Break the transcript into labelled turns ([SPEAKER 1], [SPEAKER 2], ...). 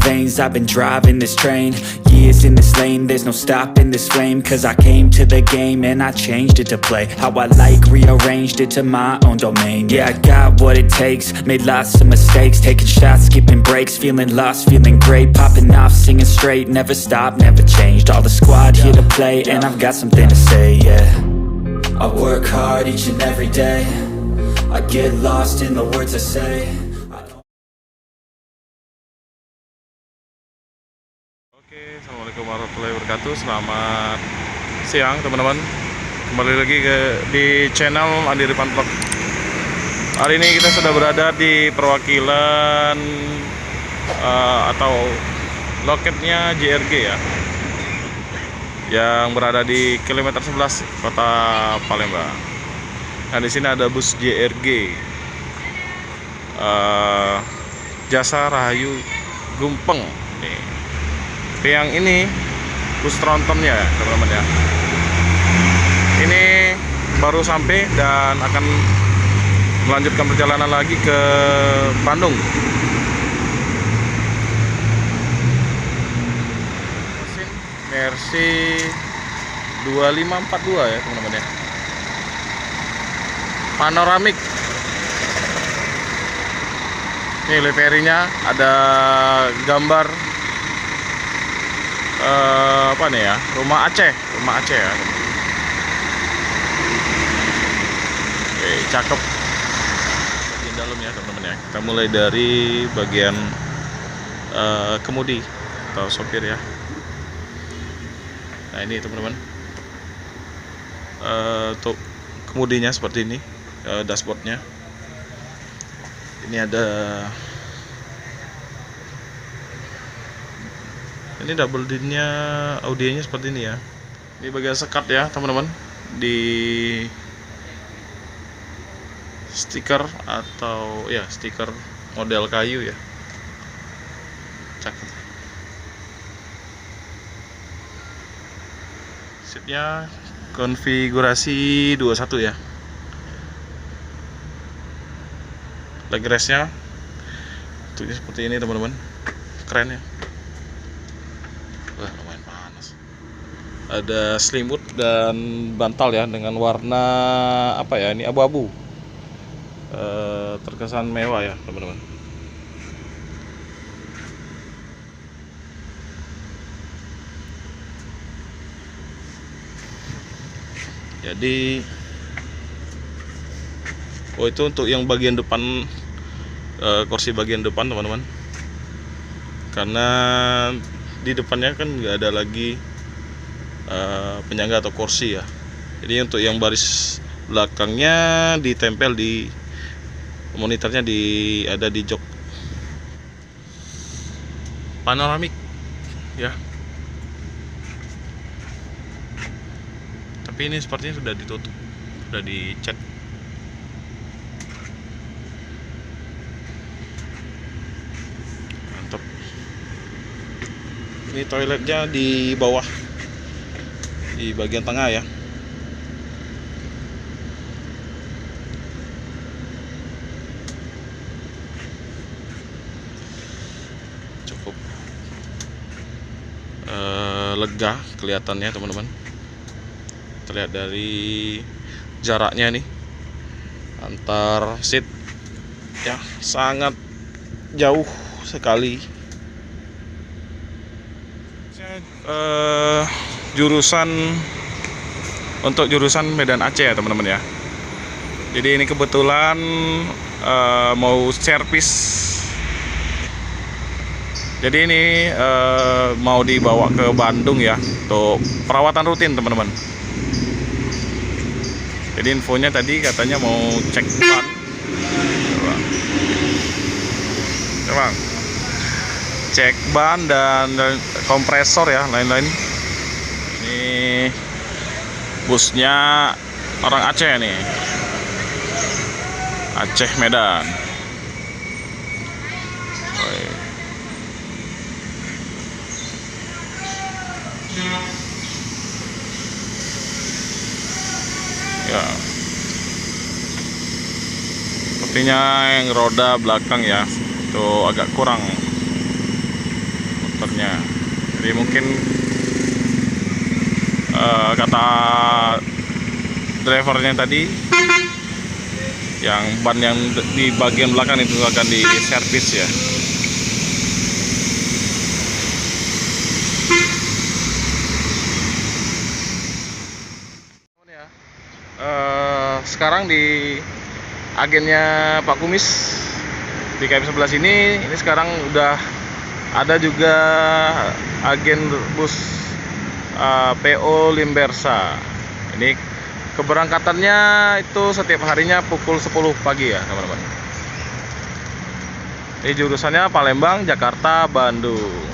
[SPEAKER 1] veins, I've been driving this train. Years in this lane, there's no stopping this flame. Cause I came to the game and I changed it to play how I like, rearranged it to my own domain. Yeah, I got what it takes, made lots of mistakes, taking shots, skipping breaks, feeling lost, feeling great, popping off, singing straight, never stopped, never changed. All the squad here to play and I've got something to say, yeah. I work hard each and every day, I get lost in the words I say.
[SPEAKER 2] Oke, assalamualaikum warahmatullahi wabarakatuh. Selamat siang teman-teman. Kembali lagi di channel Andi Ripan Vlog. Hari ini kita sudah berada di perwakilan atau loketnya JRG ya, yang berada di kilometer 11 Kota Palembang. Nah, di sini ada bus JRG Jasa Rahayu Gumpeng nih. Yang ini bus trontonnya ya teman-teman ya. Ini baru sampai dan akan melanjutkan perjalanan lagi ke Bandung. Mesin Mercy 2542 ya teman-teman ya. Panoramik. Ini liverinya ada gambar apa nih ya, rumah Aceh ya. Oke, cakep di dalam ya teman-teman ya. Kita mulai dari bagian kemudi atau sopir ya. Nah ini teman-teman, untuk kemudinya seperti ini, dashboardnya. Ini ada, ini double din-nya, audionya seperti ini ya. Ini bagian sekat ya teman-teman, di stiker atau ya stiker model kayu ya. Cakep. Seatnya konfigurasi 21 ya. Leg rest-nya bentuknya seperti ini teman-teman, keren ya. Wah, lumayan panas. Ada selimut dan bantal ya dengan warna apa ya, ini abu-abu, terkesan mewah ya teman-teman. Jadi itu untuk yang bagian depan, kursi bagian depan teman-teman, karena di depannya kan nggak ada lagi penyangga atau kursi ya. Jadi untuk yang baris belakangnya ditempel di monitornya, ada di jok. Panoramik ya. Tapi ini sepertinya sudah ditutup, sudah dicat. Mantap. Ini toiletnya di bawah, di bagian tengah ya. Cukup lega kelihatannya teman-teman. Terlihat dari jaraknya nih antar seat ya, sangat jauh sekali. Untuk jurusan Medan Aceh ya teman-teman ya. Jadi ini kebetulan mau servis. Jadi ini mau dibawa ke Bandung ya untuk perawatan rutin teman-teman. Jadi infonya tadi katanya mau cek ban. Coba. Cek ban dan kompresor ya, lain-lain. Ini busnya orang Aceh nih, Aceh Medan. Ya, sepertinya yang roda belakang ya itu agak kurang muternya. Jadi mungkin kata drivernya tadi, yang ban yang di bagian belakang itu akan diservis ya. Sekarang di agennya Pak Kumis di KM 11 ini sekarang udah ada juga agen bus PO Limbersa. Ini keberangkatannya itu setiap harinya pukul 10 pagi ya teman-teman. Ini jurusannya Palembang, Jakarta, Bandung.